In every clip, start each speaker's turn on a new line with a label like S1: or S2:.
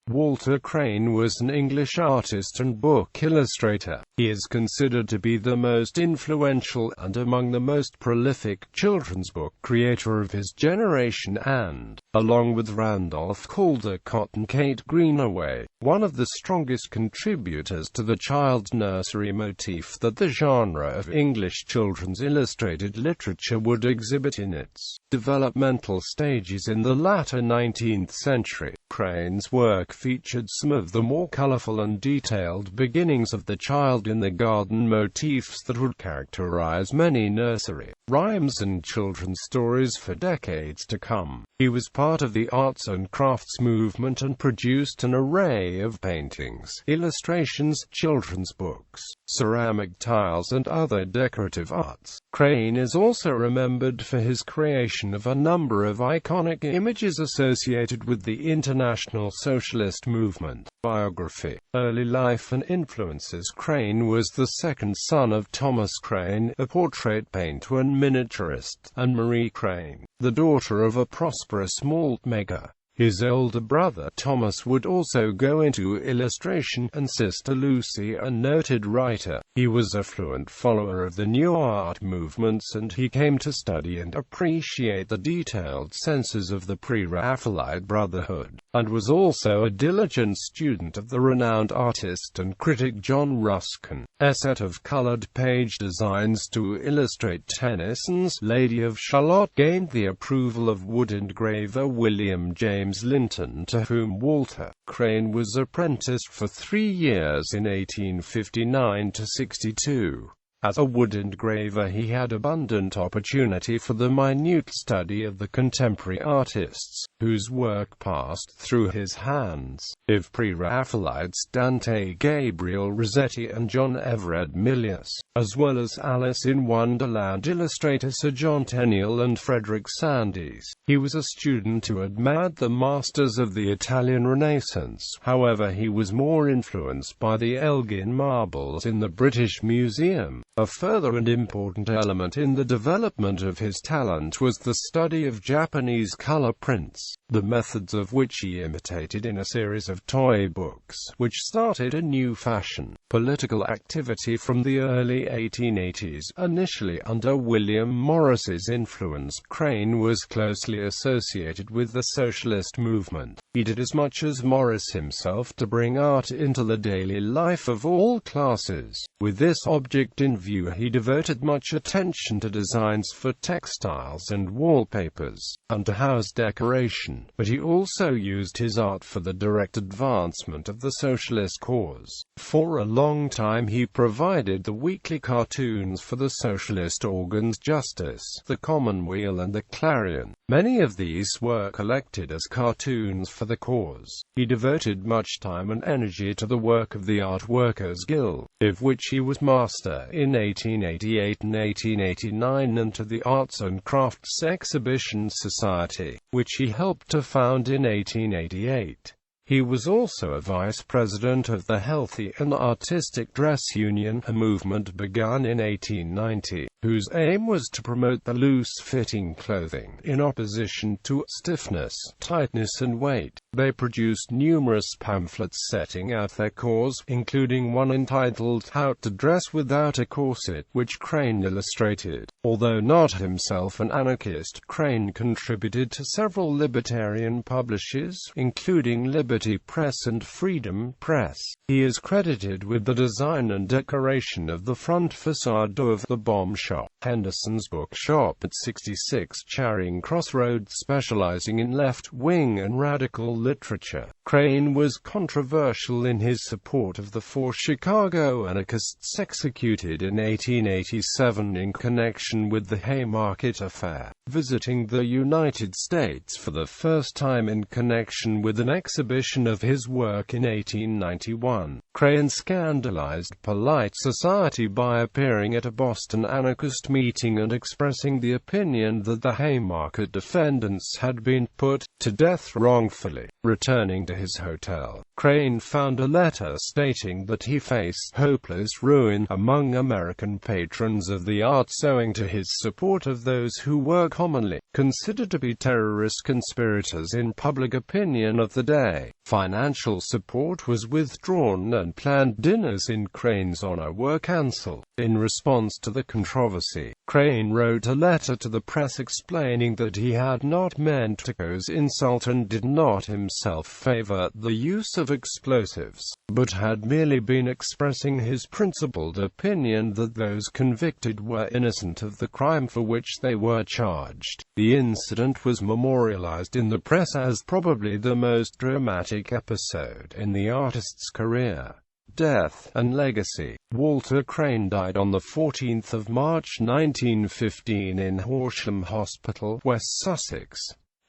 S1: Walter Crane was an English artist and book illustrator. He is considered to be the most influential and among the most prolific children's book creator of his generation and, along with Randolph, Caldecott and Kate Greenaway, one of the strongest contributors to the child's nursery motif that the genre of English children's illustrated literature would exhibit in its developmental stages in the latter 19th century. Crane's work featured some of the more colorful and detailed beginnings of the child in the garden motifs that would characterize many nursery rhymes and children's stories for decades to come. He was part of the arts and crafts movement and produced an array of paintings, illustrations, children's books, ceramic tiles and other decorative arts. Crane is also remembered for his creation of a number of iconic images associated with the international socialist movement. Biography, early life and influences. Crane was the second son of Thomas Crane, a portrait painter and miniaturist, and Marie Crane, the daughter of a prosperous malt maker. His older brother Thomas would also go into illustration, and sister Lucy a noted writer. He was a fluent follower of the new art movements, and he came to study and appreciate the detailed senses of the pre-Raphaelite Brotherhood, and was also a diligent student of the renowned artist and critic John Ruskin. A set of colored page designs to illustrate Tennyson's Lady of Shalott gained the approval of wood engraver William James Linton, to whom Walter Crane was apprenticed for 3 years in 1859 to 62. As a wood engraver, he had abundant opportunity for the minute study of the contemporary artists, whose work passed through his hands. If pre-Raphaelites Dante Gabriel Rossetti and John Everett Milius, as well as Alice in Wonderland illustrator Sir John Tenniel and Frederick Sandys. He was a student who admired the masters of the Italian Renaissance. However, he was more influenced by the Elgin marbles in the British Museum. A further and important element in the development of his talent was the study of Japanese color prints, the methods of which he imitated in a series of toy books, which started a new fashion. Political activity from the early 1880s, initially under William Morris's influence. Crane was closely associated with the socialist movement. He did as much as Morris himself to bring art into the daily life of all classes. With this object in view, he devoted much attention to designs for textiles and wallpapers, and to house decoration, but he also used his art for the direct advancement of the socialist cause. For a long time he provided the weekly cartoons for the socialist organs Justice, the Commonweal and the Clarion. Many of these were collected as cartoons for the cause. He devoted much time and energy to the work of the Art Workers Guild, of which he was master in 1888 and 1889, and to the Arts and Crafts Exhibition Society, which he helped to found in 1888. He was also a vice president of the Healthy and Artistic Dress Union, a movement begun in 1890, whose aim was to promote the loose-fitting clothing, in opposition to stiffness, tightness and weight. They produced numerous pamphlets setting out their cause, including one entitled How to Dress Without a Corset, which Crane illustrated. Although not himself an anarchist, Crane contributed to several libertarian publishers, including Liberty Press and Freedom Press. He is credited with the design and decoration of the front facade of the Bomb Shop, Henderson's bookshop at 66 Charing Cross Road, specializing in left-wing and radical literature. Crane was controversial in his support of the 4 Chicago anarchists executed in 1887 in connection with the Haymarket Affair. Visiting the United States for the first time in connection with an exhibition of his work in 1891, Crane scandalized polite society by appearing at a Boston anarchist meeting and expressing the opinion that the Haymarket defendants had been put to death wrongfully. Returning to his hotel, Crane found a letter stating that he faced hopeless ruin among American patrons of the arts owing to his support of those who were commonly considered to be terrorist conspirators in public opinion of the day. Financial support was withdrawn and planned dinners in Crane's honor were cancelled. In response to the controversy, Crane wrote a letter to the press explaining that he had not meant to cause insult and did not himself favor the use of explosives, but had merely been expressing his principled opinion that those convicted were innocent of the crime for which they were charged. The incident was memorialized in the press as probably the most dramatic episode in the artist's career. Death and legacy. Walter Crane died on 14 March 1915 in Horsham Hospital, West Sussex.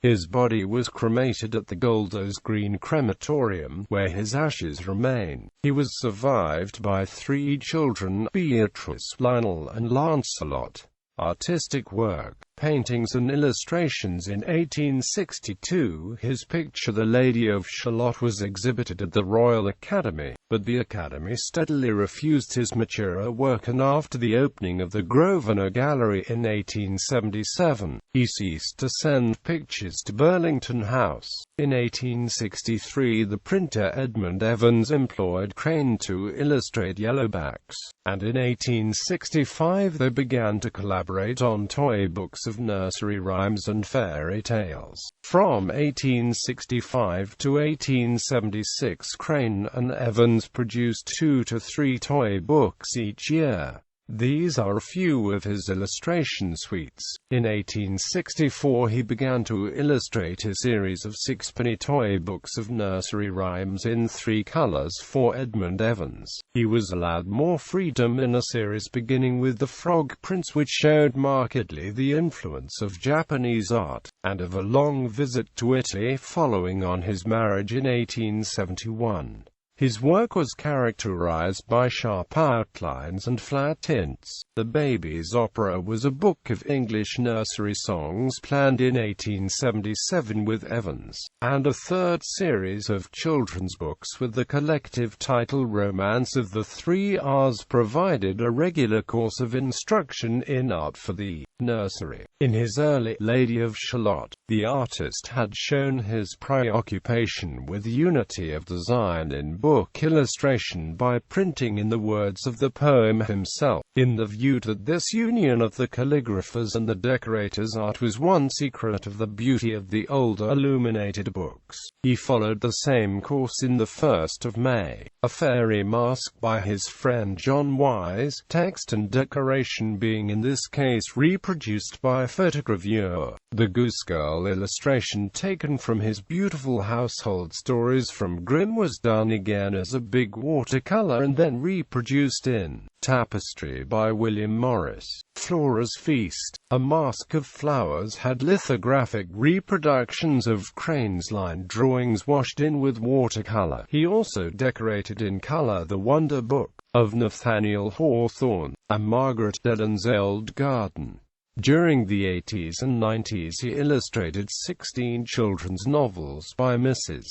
S1: His body was cremated at the Golders Green Crematorium, where his ashes remain. He was survived by 3 children, Beatrice, Lionel and Lancelot. Artistic work. Paintings and illustrations. In 1862, his picture The Lady of Shalott was exhibited at the Royal Academy, but the Academy steadily refused his mature work, and after the opening of the Grosvenor Gallery in 1877, he ceased to send pictures to Burlington House. In 1863, the printer Edmund Evans employed Crane to illustrate Yellowbacks, and in 1865 they began to collaborate on toy books of nursery rhymes and fairy tales. From 1865 to 1876, Crane and Evans produced 2 to 3 toy books each year. These are a few of his illustration suites. In 1864 he began to illustrate a series of 6-penny toy books of nursery rhymes in 3 colors for Edmund Evans. He was allowed more freedom in a series beginning with The Frog Prince, which showed markedly the influence of Japanese art, and of a long visit to Italy following on his marriage in 1871. His work was characterized by sharp outlines and flat tints. The Baby's Opera was a book of English nursery songs planned in 1877 with Evans, and a 3rd series of children's books with the collective title Romance of the 3 R's provided a regular course of instruction in art for the nursery. In his early Lady of Shalott, the artist had shown his preoccupation with unity of design in book illustration by printing in the words of the poem himself, in the view that this union of the calligrapher's and the decorator's art was one secret of the beauty of the older illuminated books. He followed the same course in the 1st of May, A Fairy Mask by his friend John Wise, text and decoration being in this case reproduced by a photogravure. The Goose Girl illustration taken from his beautiful household stories from Grimm was done again as a big watercolor and then reproduced in tapestry by William Morris. Flora's Feast, A Mask of Flowers had lithographic reproductions of Crane's line drawings washed in with watercolor. He also decorated in color The Wonder Book of Nathaniel Hawthorne, and Margaret Dillon's Old Garden. During the 80s and 90s he illustrated 16 children's novels by Mrs.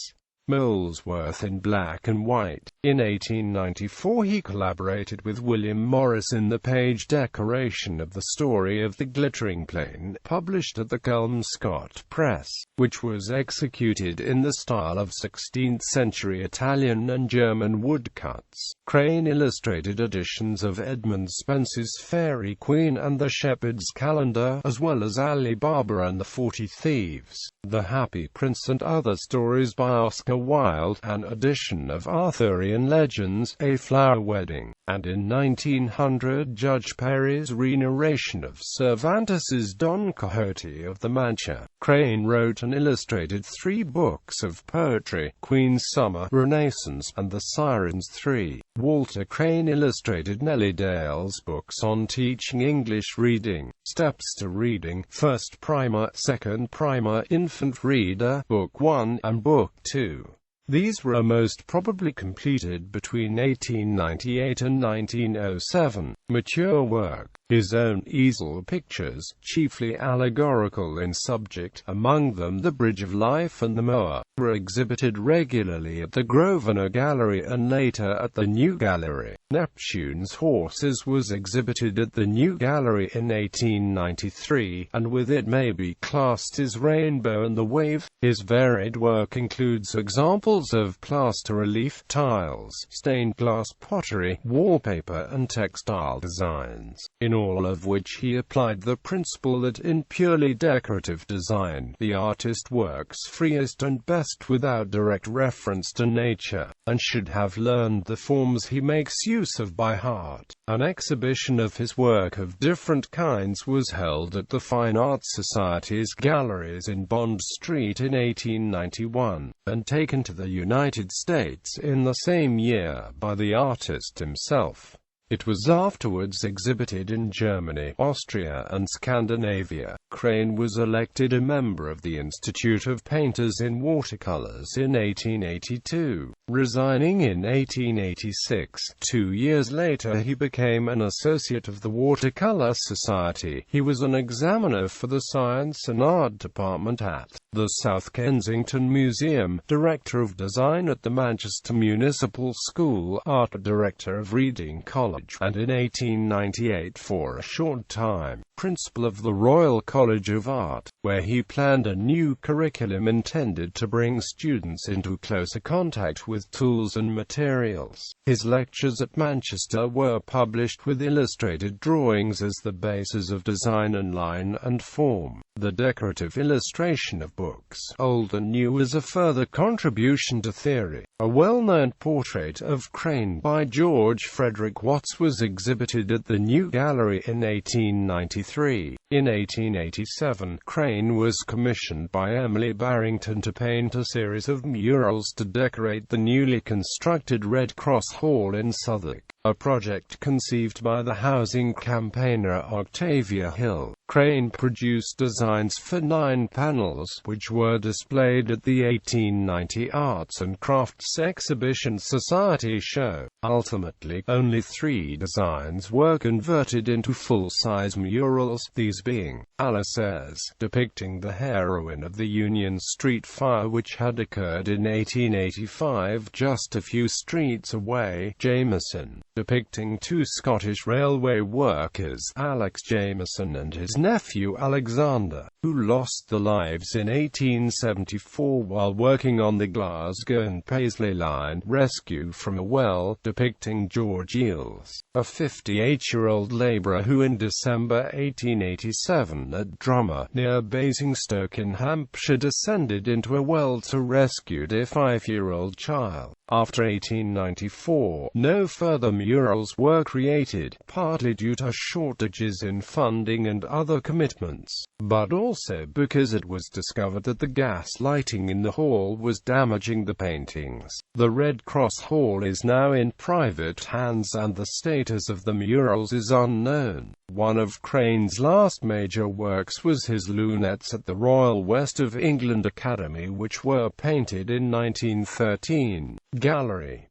S1: Molesworth in black and white. In 1894 he collaborated with William Morris in the page decoration of The Story of the Glittering Plane, published at the Caldecott Press, which was executed in the style of 16th-century Italian and German woodcuts. Crane illustrated editions of Edmund Spenser's Fairy Queen and The Shepherd's Calendar, as well as Ali Baba and the 40 Thieves, The Happy Prince and other stories by Oscar Wilde, an edition of Arthurian legends, A Flower Wedding, and in 1900 Judge Perry's re-narration of Cervantes's Don Quixote of the Mancha. Crane wrote and illustrated 3 books of poetry, Queen's Summer, Renaissance, and The Sirens 3. Walter Crane illustrated Nellie Dale's books on teaching English reading, Steps to Reading, First Primer, Second Primer, Infant Reader, Book 1, and Book 2. These were most probably completed between 1898 and 1907. Mature work. His own easel pictures, chiefly allegorical in subject, among them The Bridge of Life and The Mower, were exhibited regularly at the Grosvenor Gallery and later at the New Gallery. Neptune's Horses was exhibited at the New Gallery in 1893, and with it may be classed his Rainbow and the Wave. His varied work includes examples of plaster relief, tiles, stained glass pottery, wallpaper and textile designs, in all of which he applied the principle that in purely decorative design, the artist works freest and best without direct reference to nature, and should have learned the forms he makes use of by heart. An exhibition of his work of different kinds was held at the Fine Arts Society's galleries in Bond Street in 1891, and taken to the United States in the same year by the artist himself. It was afterwards exhibited in Germany, Austria and Scandinavia. Crane was elected a member of the Institute of Painters in Watercolors in 1882, resigning in 1886. 2 years later he became an associate of the Watercolor Society. He was an examiner for the Science and Art Department at the South Kensington Museum, director of design at the Manchester Municipal School, art director of Reading College, and in 1898 for a short time, principal of the Royal College of Art, where he planned a new curriculum intended to bring students into closer contact with tools and materials. His lectures at Manchester were published with illustrated drawings as the basis of design and line and form. The decorative illustration of books, old and new, was a further contribution to theory. A well-known portrait of Crane by George Frederick Watts was exhibited at the New Gallery in 1893. In 1887, Crane was commissioned by Emily Barrington to paint a series of murals to decorate the newly constructed Red Cross Hall in Southwark, a project conceived by the housing campaigner Octavia Hill. Crane produced designs for 9 panels, which were displayed at the 1890 Arts and Crafts Exhibition Society show. Ultimately, only 3 designs were converted into full-size murals, these being Alice's, depicting the heroine of the Union Street fire which had occurred in 1885 just a few streets away; Jameson, depicting 2 Scottish railway workers, Alex Jameson and his nephew Alexander, who lost their lives in 1874 while working on the Glasgow and Paisley Line; Rescue from a Well, depicting George Eales, a 58-year-old labourer who in December 1887 at Drummer, near Basingstoke in Hampshire, descended into a well to rescue a 5-year-old child. After 1894, no further murals were created, partly due to shortages in funding and other commitments, but also because it was discovered that the gas lighting in the hall was damaging the paintings. The Red Cross Hall is now in private hands and the status of the murals is unknown. One of Crane's last major works was his lunettes at the Royal West of England Academy, which were painted in 1913. Gallery.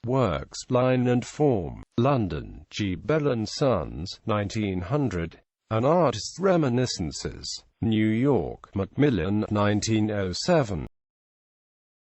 S1: Works, Line and Form. London, G. Bell & Sons, 1900. An Artist's Reminiscences. New York, Macmillan, 1907.